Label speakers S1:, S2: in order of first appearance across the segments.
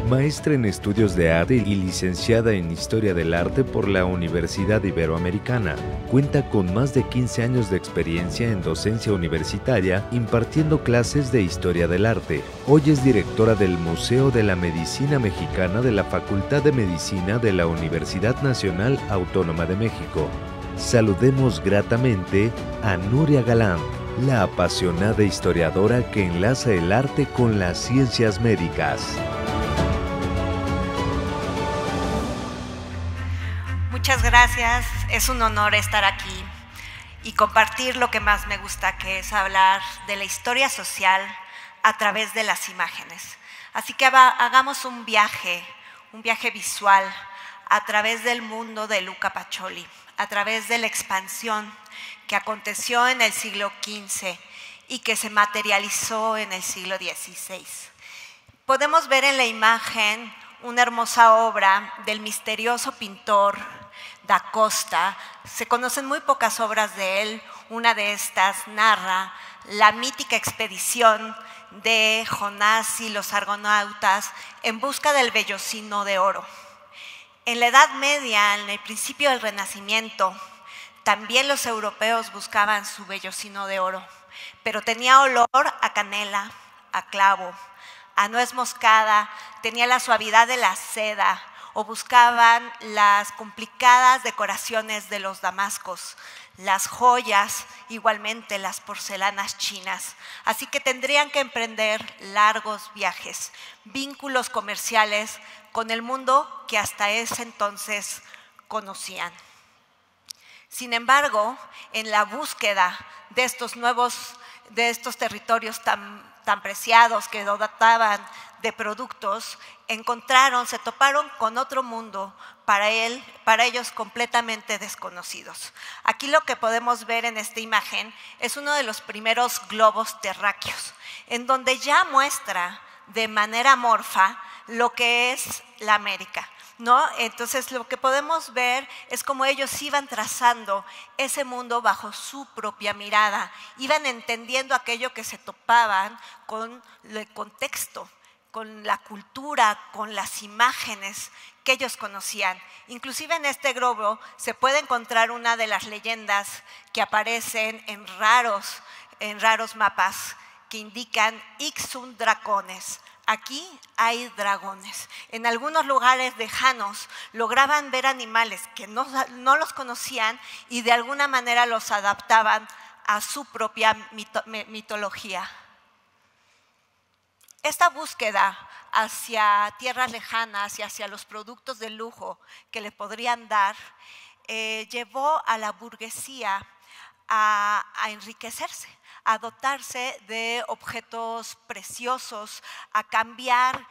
S1: Maestra en Estudios de Arte y licenciada en Historia del Arte por la Universidad Iberoamericana. Cuenta con más de 15 años de experiencia en docencia universitaria impartiendo clases de Historia del Arte. Hoy es directora del Museo de la Medicina Mexicana de la Facultad de Medicina de la Universidad Nacional Autónoma de México. Saludemos gratamente a Nuria Galán, la apasionada historiadora que enlaza el arte con las ciencias médicas.
S2: Muchas gracias, es un honor estar aquí y compartir lo que más me gusta, que es hablar de la historia social a través de las imágenes. Así que hagamos un viaje visual a través del mundo de Luca Pacioli, a través de la expansión que aconteció en el siglo XV y que se materializó en el siglo XVI. Podemos ver en la imagen una hermosa obra del misterioso pintor Da Costa. Se conocen muy pocas obras de él. Una de estas narra la mítica expedición de Jonás y los argonautas en busca del vellocino de oro. En la Edad Media, en el principio del Renacimiento, también los europeos buscaban su vellocino de oro, pero tenía olor a canela, a clavo, a nuez moscada, tenía la suavidad de la seda, o buscaban las complicadas decoraciones de los damascos, las joyas, igualmente las porcelanas chinas. Así que tendrían que emprender largos viajes, vínculos comerciales con el mundo que hasta ese entonces conocían. Sin embargo, en la búsqueda de estos territorios tan preciados que dotaban de productos, se toparon con otro mundo para ellos completamente desconocidos. Aquí lo que podemos ver en esta imagen es uno de los primeros globos terráqueos, en donde ya muestra de manera amorfa lo que es la América, ¿no? Entonces lo que podemos ver es cómo ellos iban trazando ese mundo bajo su propia mirada, iban entendiendo aquello que se topaban con el contexto, con la cultura, con las imágenes que ellos conocían. Inclusive en este globo se puede encontrar una de las leyendas que aparecen en raros mapas que indican Ixun dracones. Aquí hay dragones. En algunos lugares lejanos lograban ver animales que no los conocían y de alguna manera los adaptaban a su propia mitología. Esta búsqueda hacia tierras lejanas y hacia los productos de lujo que le podrían dar llevó a la burguesía a enriquecerse, a dotarse de objetos preciosos, a cambiar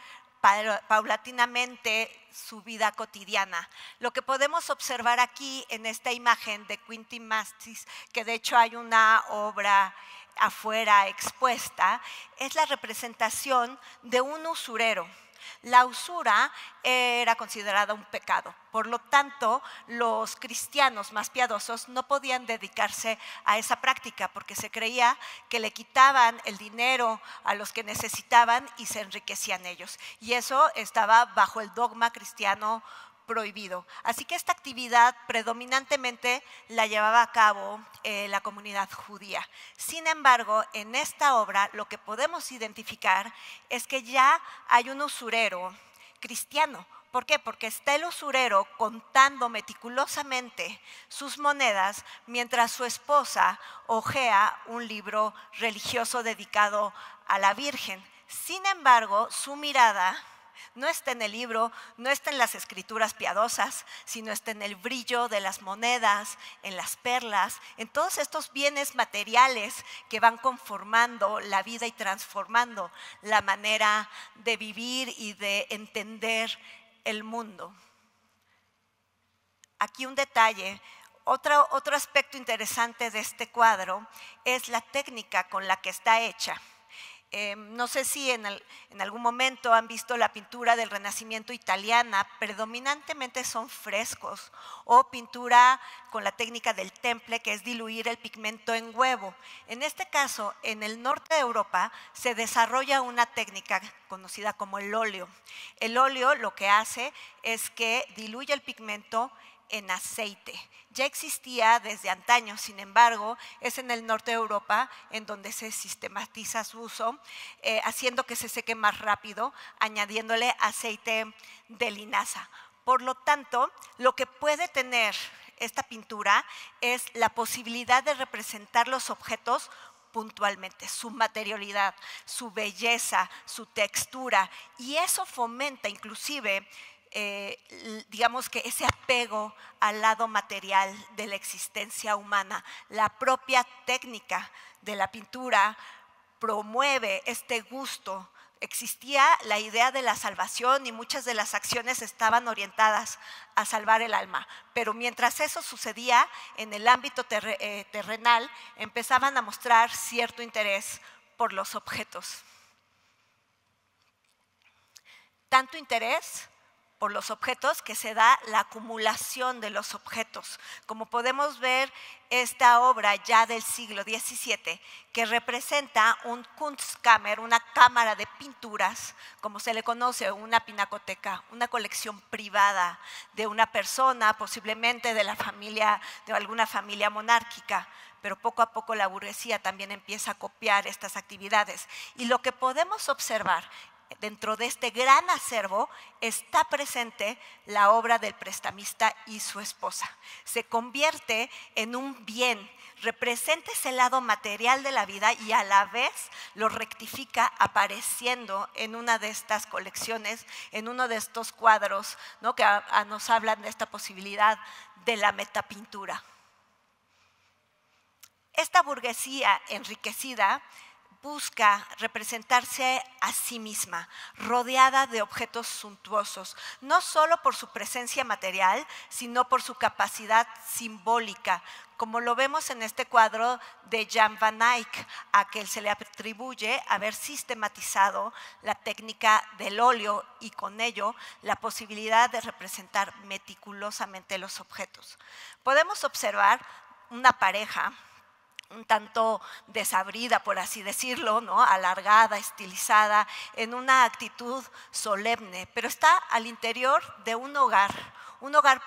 S2: paulatinamente su vida cotidiana. Lo que podemos observar aquí en esta imagen de Quintin Mastis, que de hecho hay una obra afuera expuesta, es la representación de un usurero. La usura era considerada un pecado, por lo tanto los cristianos más piadosos no podían dedicarse a esa práctica porque se creía que le quitaban el dinero a los que necesitaban y se enriquecían ellos, y eso estaba bajo el dogma cristiano prohibido. Así que esta actividad predominantemente la llevaba a cabo la comunidad judía. Sin embargo, en esta obra lo que podemos identificar es que ya hay un usurero cristiano. ¿Por qué? Porque está el usurero contando meticulosamente sus monedas mientras su esposa hojea un libro religioso dedicado a la Virgen. Sin embargo, su mirada no está en el libro, no está en las escrituras piadosas, sino está en el brillo de las monedas, en las perlas, en todos estos bienes materiales que van conformando la vida y transformando la manera de vivir y de entender el mundo. Aquí un detalle. Otro aspecto interesante de este cuadro es la técnica con la que está hecha. No sé si en algún momento han visto la pintura del Renacimiento italiana, predominantemente son frescos o pintura con la técnica del temple, que es diluir el pigmento en huevo. En este caso, en el norte de Europa se desarrolla una técnica conocida como el óleo. El óleo lo que hace es que diluye el pigmento en aceite. Ya existía desde antaño, sin embargo, es en el norte de Europa en donde se sistematiza su uso, haciendo que se seque más rápido, añadiéndole aceite de linaza. Por lo tanto, lo que puede tener esta pintura es la posibilidad de representar los objetos puntualmente, su materialidad, su belleza, su textura, y eso fomenta inclusive digamos que ese apego al lado material de la existencia humana. La propia técnica de la pintura promueve este gusto. Existía la idea de la salvación y muchas de las acciones estaban orientadas a salvar el alma, pero mientras eso sucedía en el ámbito terrenal, empezaban a mostrar cierto interés por los objetos. Tanto interés por los objetos que se da la acumulación de los objetos. Como podemos ver, esta obra ya del siglo XVII, que representa un Kunstkammer, una cámara de pinturas, como se le conoce, una pinacoteca, una colección privada de una persona, posiblemente de la familia, de alguna familia monárquica, pero poco a poco la burguesía también empieza a copiar estas actividades. Y lo que podemos observar dentro de este gran acervo está presente la obra del prestamista y su esposa. Se convierte en un bien, representa ese lado material de la vida y a la vez lo rectifica apareciendo en una de estas colecciones, en uno de estos cuadros, ¿no?, que nos hablan de esta posibilidad de la metapintura. Esta burguesía enriquecida busca representarse a sí misma, rodeada de objetos suntuosos, no solo por su presencia material, sino por su capacidad simbólica, como lo vemos en este cuadro de Jan van Eyck, a que se le atribuye haber sistematizado la técnica del óleo y con ello la posibilidad de representar meticulosamente los objetos. Podemos observar una pareja un tanto desabrida, por así decirlo, ¿no?, alargada, estilizada, en una actitud solemne, pero está al interior de un hogar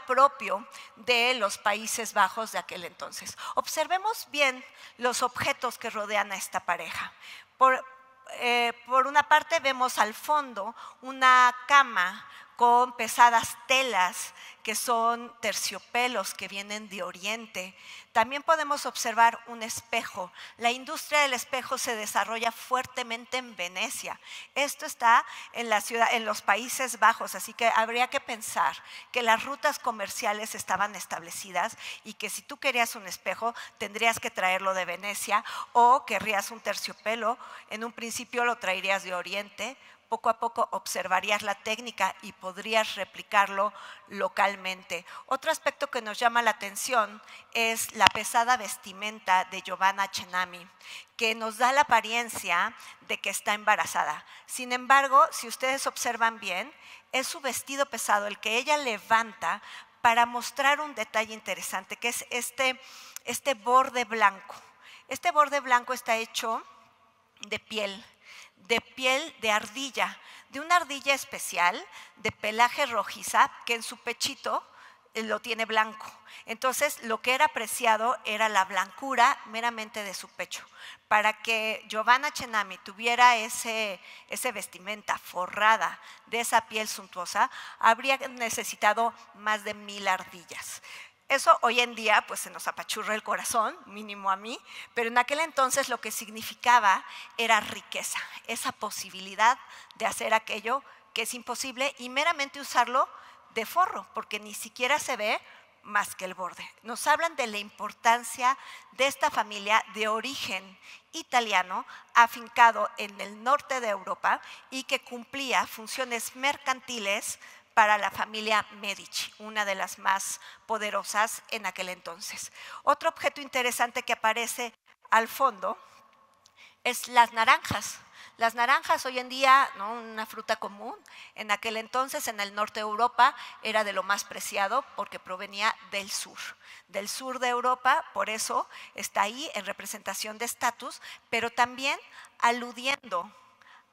S2: propio de los Países Bajos de aquel entonces. Observemos bien los objetos que rodean a esta pareja. Por una parte vemos al fondo una cama con pesadas telas que son terciopelos que vienen de Oriente. También podemos observar un espejo. La industria del espejo se desarrolla fuertemente en Venecia. Esto está en los Países Bajos, así que habría que pensar que las rutas comerciales estaban establecidas y que si tú querías un espejo tendrías que traerlo de Venecia, o querrías un terciopelo, en un principio lo traerías de Oriente. Poco a poco observarías la técnica y podrías replicarlo localmente. Otro aspecto que nos llama la atención es la pesada vestimenta de Giovanna Cenami, que nos da la apariencia de que está embarazada. Sin embargo, si ustedes observan bien, es su vestido pesado el que ella levanta para mostrar un detalle interesante, que es este borde blanco. Este borde blanco está hecho de piel de ardilla, de una ardilla especial de pelaje rojiza que en su pechito lo tiene blanco. Entonces, lo que era apreciado era la blancura meramente de su pecho. Para que Giovanna Cenami tuviera ese vestimenta forrada de esa piel suntuosa, habría necesitado más de 1000 ardillas. Eso hoy en día pues se nos apachurra el corazón, mínimo a mí, pero en aquel entonces lo que significaba era riqueza, esa posibilidad de hacer aquello que es imposible y meramente usarlo de forro, porque ni siquiera se ve más que el borde. Nos hablan de la importancia de esta familia de origen italiano, afincado en el norte de Europa y que cumplía funciones mercantiles para la familia Medici, una de las más poderosas en aquel entonces. Otro objeto interesante que aparece al fondo es las naranjas. Las naranjas hoy en día, ¿no?, una fruta común, en aquel entonces en el norte de Europa era de lo más preciado porque provenía del sur de Europa, por eso está ahí en representación de estatus, pero también aludiendo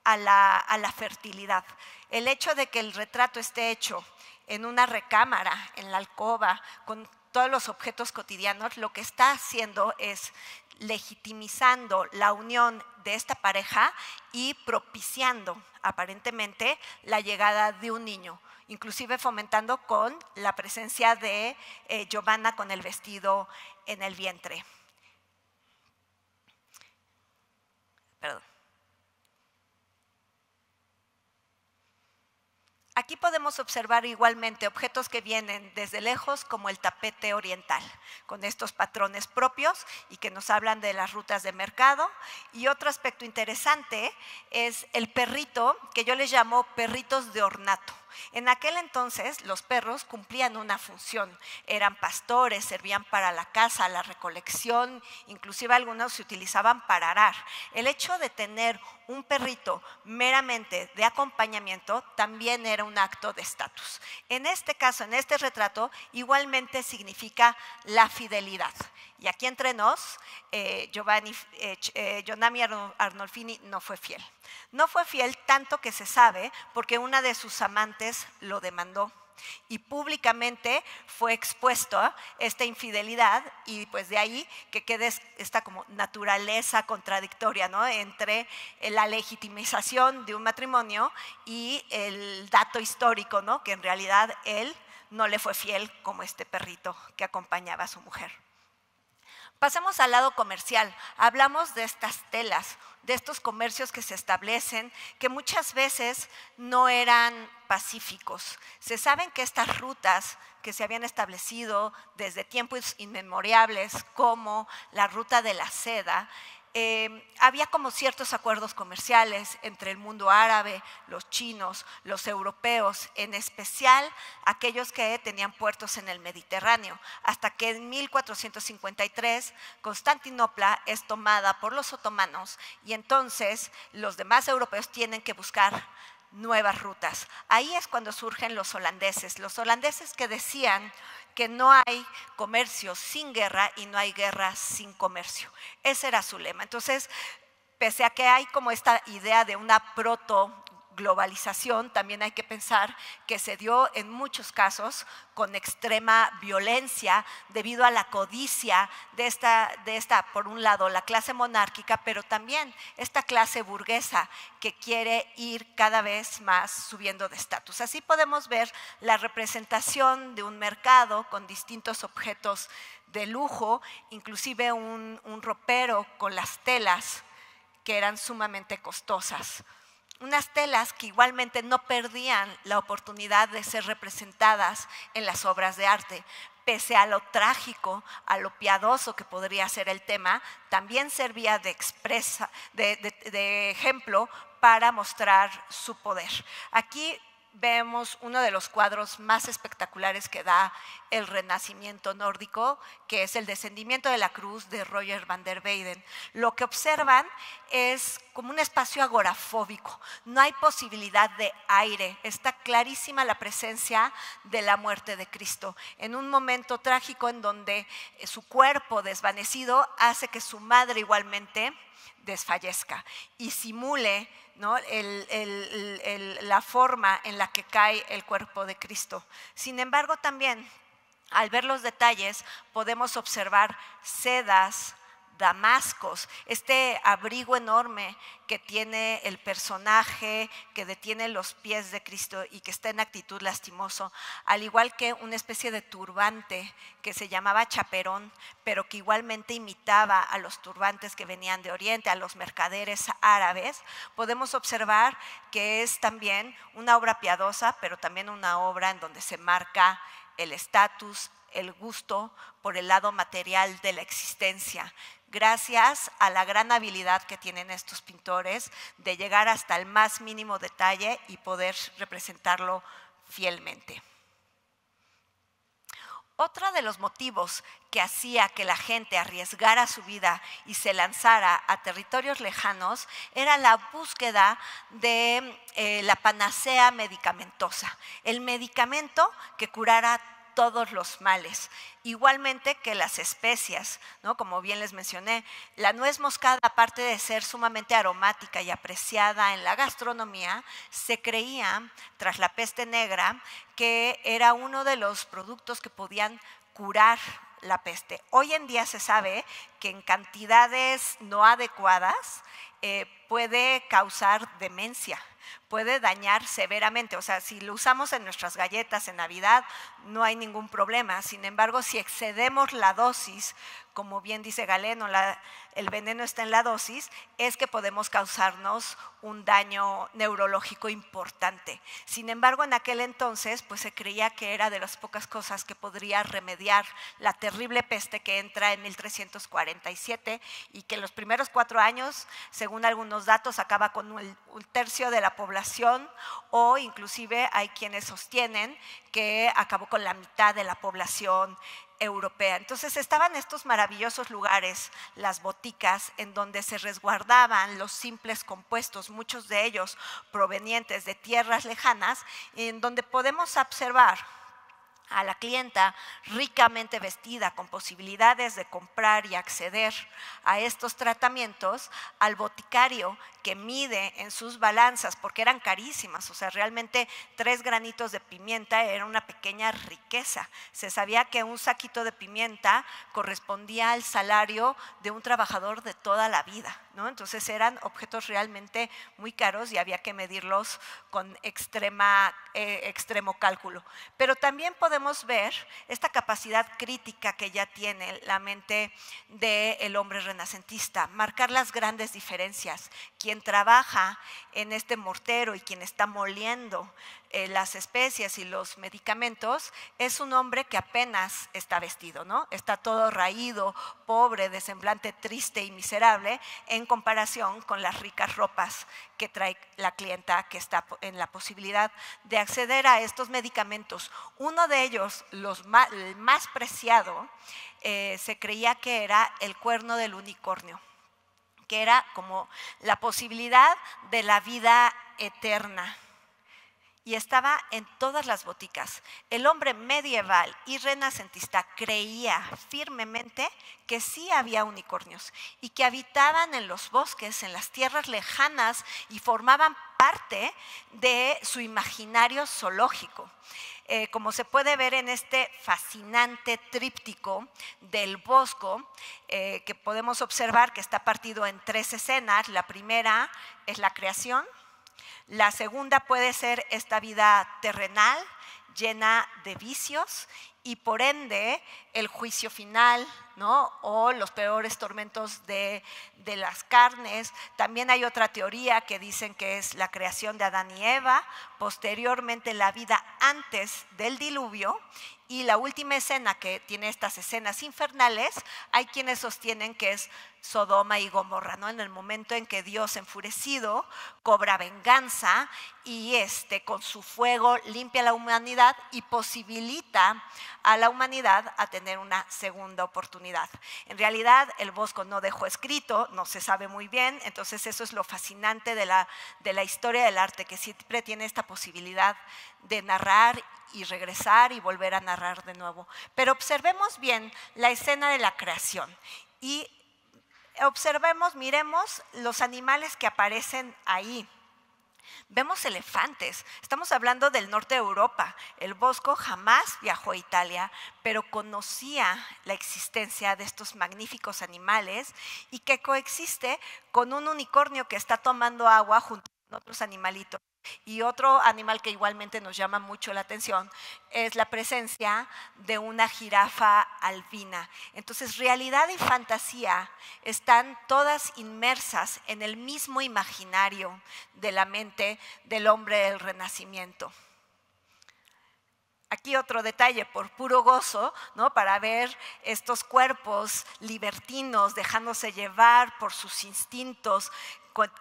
S2: a la fertilidad. El hecho de que el retrato esté hecho en una recámara, en la alcoba, con todos los objetos cotidianos, lo que está haciendo es legitimizando la unión de esta pareja y propiciando aparentemente la llegada de un niño, inclusive fomentando con la presencia de Giovanna con el vestido en el vientre. Perdón. Aquí podemos observar igualmente objetos que vienen desde lejos, como el tapete oriental, con estos patrones propios y que nos hablan de las rutas de mercado. Y otro aspecto interesante es el perrito, que yo les llamo perritos de ornato. En aquel entonces los perros cumplían una función, eran pastores, servían para la caza, la recolección, inclusive algunos se utilizaban para arar. El hecho de tener un perrito meramente de acompañamiento también era un acto de estatus. En este caso, en este retrato, igualmente significa la fidelidad. Y aquí entre nos, Giovanni Arnolfini no fue fiel. No fue fiel tanto que se sabe porque una de sus amantes lo demandó y públicamente fue expuesto a esta infidelidad, y pues de ahí que quede esta como naturaleza contradictoria, ¿no?, entre la legitimización de un matrimonio y el dato histórico, ¿no?, que en realidad él no le fue fiel como este perrito que acompañaba a su mujer. Pasemos al lado comercial. Hablamos de estas telas, de estos comercios que se establecen, que muchas veces no eran pacíficos. Se saben que estas rutas que se habían establecido desde tiempos inmemoriales, como la ruta de la seda, había como ciertos acuerdos comerciales entre el mundo árabe, los chinos, los europeos, en especial aquellos que tenían puertos en el Mediterráneo, hasta que en 1453 Constantinopla es tomada por los otomanos y entonces los demás europeos tienen que buscar nuevas rutas. Ahí es cuando surgen los holandeses que decían que no hay comercio sin guerra y no hay guerra sin comercio. Ese era su lema. Entonces, pese a que hay como esta idea de una proto-globalización, también hay que pensar que se dio en muchos casos con extrema violencia debido a la codicia de esta, por un lado, la clase monárquica, pero también esta clase burguesa que quiere ir cada vez más subiendo de estatus. Así podemos ver la representación de un mercado con distintos objetos de lujo, inclusive un ropero con las telas que eran sumamente costosas. Unas telas que igualmente no perdían la oportunidad de ser representadas en las obras de arte. Pese a lo trágico, a lo piadoso que podría ser el tema, también servía de ejemplo para mostrar su poder. Aquí vemos uno de los cuadros más espectaculares que da el Renacimiento nórdico, que es el Descendimiento de la Cruz de Roger van der Weyden. Lo que observan es como un espacio agorafóbico, no hay posibilidad de aire, está clarísima la presencia de la muerte de Cristo, en un momento trágico en donde su cuerpo desvanecido hace que su madre igualmente desfallezca y simule, ¿no?, la forma en la que cae el cuerpo de Cristo. Sin embargo, también al ver los detalles podemos observar sedas, damascos, este abrigo enorme que tiene el personaje que detiene los pies de Cristo y que está en actitud lastimoso, al igual que una especie de turbante que se llamaba chaperón, pero que igualmente imitaba a los turbantes que venían de Oriente, a los mercaderes árabes. Podemos observar que es también una obra piadosa, pero también una obra en donde se marca el estatus, el gusto por el lado material de la existencia, gracias a la gran habilidad que tienen estos pintores de llegar hasta el más mínimo detalle y poder representarlo fielmente. Otro de los motivos que hacía que la gente arriesgara su vida y se lanzara a territorios lejanos era la búsqueda de la panacea medicamentosa, el medicamento que curara todos los males. Igualmente que las especias, ¿no? Como bien les mencioné, la nuez moscada, aparte de ser sumamente aromática y apreciada en la gastronomía, se creía, tras la peste negra, que era uno de los productos que podían curar la peste. Hoy en día se sabe que en cantidades no adecuadas puede causar demencia, puede dañar severamente. O sea, si lo usamos en nuestras galletas en Navidad, no hay ningún problema. Sin embargo, si excedemos la dosis, como bien dice Galeno, el veneno está en la dosis, es que podemos causarnos un daño neurológico importante. Sin embargo, en aquel entonces, pues se creía que era de las pocas cosas que podría remediar la terrible peste que entra en 1347 y que en los primeros 4 años, según algunos datos, acaba con un tercio de la población, o inclusive hay quienes sostienen que acabó con la mitad de la población europea. Entonces estaban estos maravillosos lugares, las boticas, en donde se resguardaban los simples compuestos, muchos de ellos provenientes de tierras lejanas, en donde podemos observar a la clienta ricamente vestida, con posibilidades de comprar y acceder a estos tratamientos, al boticario que mide en sus balanzas, porque eran carísimas. O sea, realmente 3 granitos de pimienta era una pequeña riqueza. Se sabía que un saquito de pimienta correspondía al salario de un trabajador de toda la vida, ¿no? Entonces eran objetos realmente muy caros y había que medirlos con extremo cálculo. Pero también podemos ver esta capacidad crítica que ya tiene la mente del hombre renacentista, marcar las grandes diferencias. Quien trabaja en este mortero y quien está moliendo las especias y los medicamentos es un hombre que apenas está vestido, ¿no? Está todo raído, pobre, de semblante triste y miserable, en comparación con las ricas ropas que trae la clienta que está en la posibilidad de acceder a estos medicamentos. Uno de ellos, el más preciado, se creía que era el cuerno del unicornio, que era como la posibilidad de la vida eterna. Y estaba en todas las boticas. El hombre medieval y renacentista creía firmemente que sí había unicornios y que habitaban en los bosques, en las tierras lejanas, y formaban parte de su imaginario zoológico. Como se puede ver en este fascinante tríptico del Bosco, que podemos observar que está partido en 3 escenas. La primera es la creación. La segunda puede ser esta vida terrenal llena de vicios y por ende el juicio final, ¿no? O los peores tormentos de las carnes. También hay otra teoría que dicen que es la creación de Adán y Eva, posteriormente la vida antes del diluvio, y la última escena, que tiene estas escenas infernales, hay quienes sostienen que es Sodoma y Gomorra, ¿no? En el momento en que Dios, enfurecido, cobra venganza y con su fuego limpia a la humanidad y posibilita a la humanidad a tener una segunda oportunidad. En realidad el Bosco no dejó escrito, no se sabe muy bien. Entonces eso es lo fascinante de la historia del arte, que siempre tiene esta posibilidad de narrar y regresar y volver a narrar de nuevo. Pero observemos bien la escena de la creación y miremos los animales que aparecen ahí. Vemos elefantes. Estamos hablando del norte de Europa. El Bosco jamás viajó a Italia, pero conocía la existencia de estos magníficos animales y que coexiste con un unicornio que está tomando agua junto con otros animalitos. Y otro animal que igualmente nos llama mucho la atención es la presencia de una jirafa albina. Entonces, realidad y fantasía están todas inmersas en el mismo imaginario de la mente del hombre del Renacimiento. Aquí otro detalle, por puro gozo, ¿no? Para ver estos cuerpos libertinos dejándose llevar por sus instintos,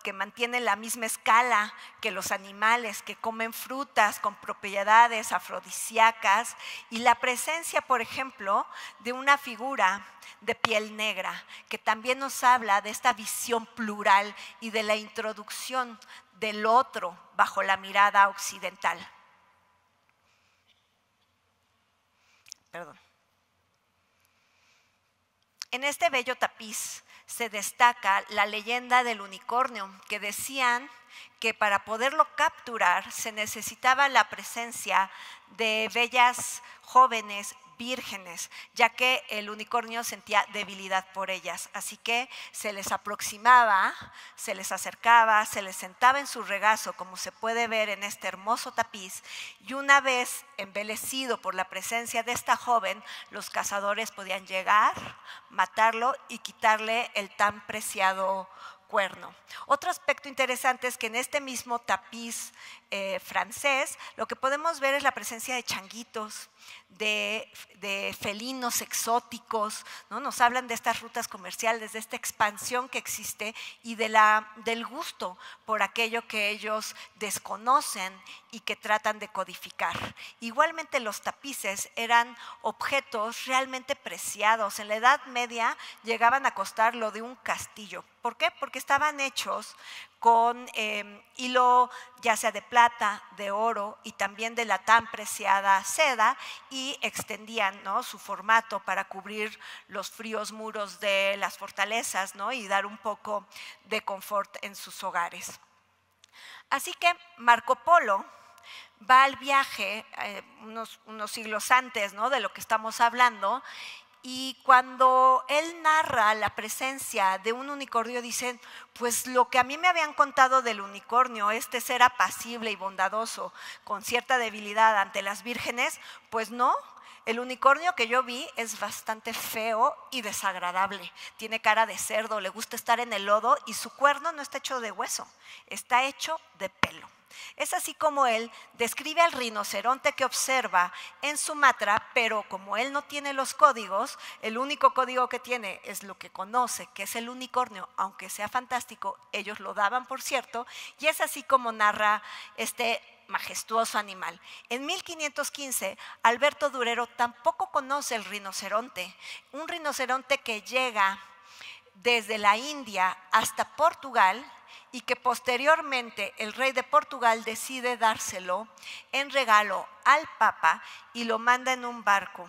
S2: que mantienen la misma escala que los animales, que comen frutas con propiedades afrodisíacas, y la presencia, por ejemplo, de una figura de piel negra, que también nos habla de esta visión plural y de la introducción del otro bajo la mirada occidental. Perdón. En este bello tapiz se destaca la leyenda del unicornio, que decían que para poderlo capturar se necesitaba la presencia de bellas jóvenes vírgenes, ya que el unicornio sentía debilidad por ellas. Así que se les aproximaba, se les acercaba, se les sentaba en su regazo, como se puede ver en este hermoso tapiz, y una vez embelecido por la presencia de esta joven, los cazadores podían llegar, matarlo y quitarle el tan preciado cuerno. Otro aspecto interesante es que en este mismo tapiz francés lo que podemos ver es la presencia de changuitos, de felinos exóticos, ¿no? Nos hablan de estas rutas comerciales, de esta expansión que existe y del gusto por aquello que ellos desconocen y que tratan de codificar. Igualmente los tapices eran objetos realmente preciados. En la Edad Media llegaban a costar lo de un castillo. ¿Por qué? Porque estaban hechos con hilo ya sea de plata, de oro y también de la tan preciada seda, y extendían, ¿no?, su formato para cubrir los fríos muros de las fortalezas, ¿no?, y dar un poco de confort en sus hogares. Así que Marco Polo va al viaje unos siglos antes, ¿no?, de lo que estamos hablando. Y cuando él narra la presencia de un unicornio, dicen, pues lo que a mí me habían contado del unicornio, este ser apacible y bondadoso, con cierta debilidad ante las vírgenes, pues no. El unicornio que yo vi es bastante feo y desagradable. Tiene cara de cerdo, le gusta estar en el lodo y su cuerno no está hecho de hueso, está hecho de pelo. Es así como él describe al rinoceronte que observa en Sumatra, pero como él no tiene los códigos, el único código que tiene es lo que conoce, que es el unicornio, aunque sea fantástico, ellos lo daban por cierto, y es así como narra este majestuoso animal. En 1515, Alberto Durero tampoco conoce el rinoceronte, un rinoceronte que llega desde la India hasta Portugal, y que posteriormente el rey de Portugal decide dárselo en regalo al Papa y lo manda en un barco.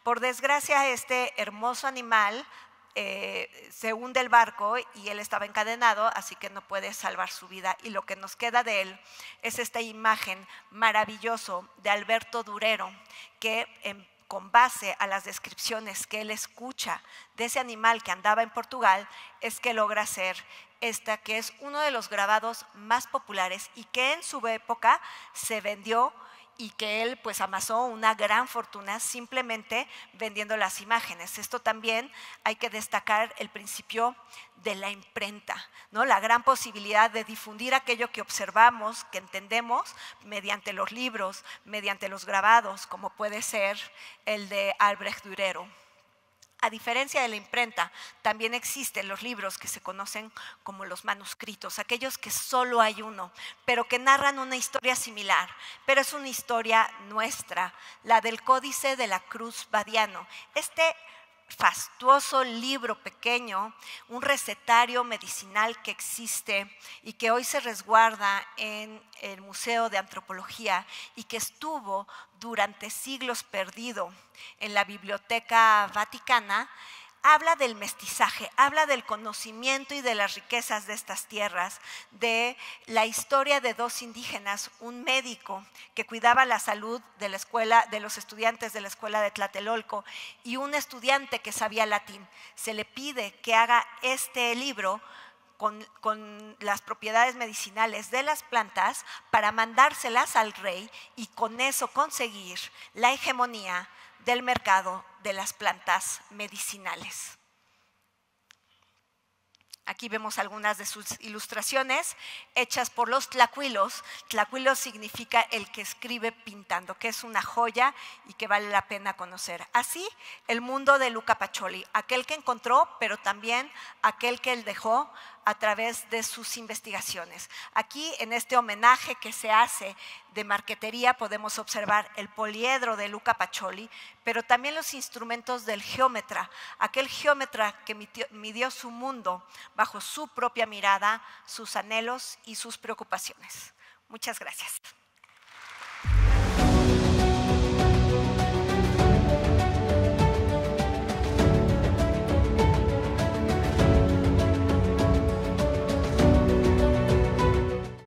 S2: Por desgracia, este hermoso animal se hunde el barco y él estaba encadenado, así que no puede salvar su vida. Y lo que nos queda de él es esta imagen maravillosa de Alberto Durero, que con base a las descripciones que él escucha de ese animal que andaba en Portugal, es que logra hacer esta, que es uno de los grabados más populares y que en su época se vendió, y que él pues amasó una gran fortuna simplemente vendiendo las imágenes. Esto también hay que destacar el principio de la imprenta, ¿no? La gran posibilidad de difundir aquello que observamos, que entendemos, mediante los libros, mediante los grabados, como puede ser el de Albrecht Durero. A diferencia de la imprenta, también existen los libros que se conocen como los manuscritos, aquellos que solo hay uno, pero que narran una historia similar, pero es una historia nuestra, la del Códice de la Cruz Badiano. Este fastuoso libro pequeño, un recetario medicinal que existe y que hoy se resguarda en el Museo de Antropología y que estuvo durante siglos perdido en la Biblioteca Vaticana, habla del mestizaje, habla del conocimiento y de las riquezas de estas tierras, de la historia de dos indígenas, un médico que cuidaba la salud de la escuela, de los estudiantes de la escuela de Tlatelolco, y un estudiante que sabía latín. Se le pide que haga este libro con las propiedades medicinales de las plantas para mandárselas al rey y con eso conseguir la hegemonía del mercado de las plantas medicinales. Aquí vemos algunas de sus ilustraciones hechas por los tlacuilos. Tlacuilos significa el que escribe pintando, que es una joya y que vale la pena conocer. Así, el mundo de Luca Pacioli, aquel que encontró, pero también aquel que él dejó a través de sus investigaciones. Aquí, en este homenaje que se hace de marquetería, podemos observar el poliedro de Luca Pacioli, pero también los instrumentos del geómetra, aquel geómetra que midió su mundo bajo su propia mirada, sus anhelos y sus preocupaciones. Muchas gracias.